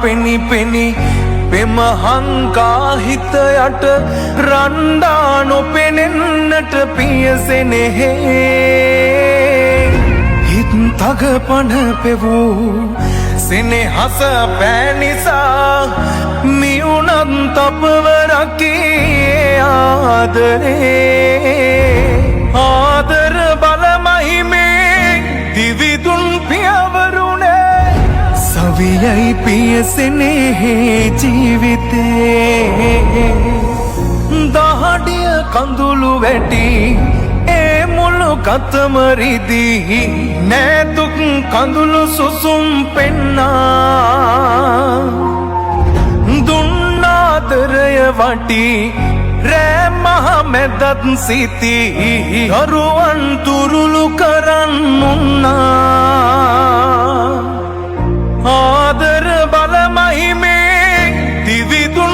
පෙනි පෙනි පෙම හංකා හිත යට රණ්ඩා නොපෙනෙන්නට පියසෙනෙහි හිත් තග පණ පෙවූ සෙනෙහස පෑනිසා මියුනත් අපව රකී ආදරේ ආදර බලමහිමේ දිවිදුන් පියවරුනේ සවියයි පියසෙනෙහි ජීවිතේ දහඩිය කඳුළු වැටි ඒ මුළු කතමරිදී නෑතුක් කඳුළු සුසුම් පෙන්නා දුන්නාදරය වටි රෑ මහ මැදත් සිති දරුවන් තුරුළු කරන්නුන්නා ආදර බලමහිමේ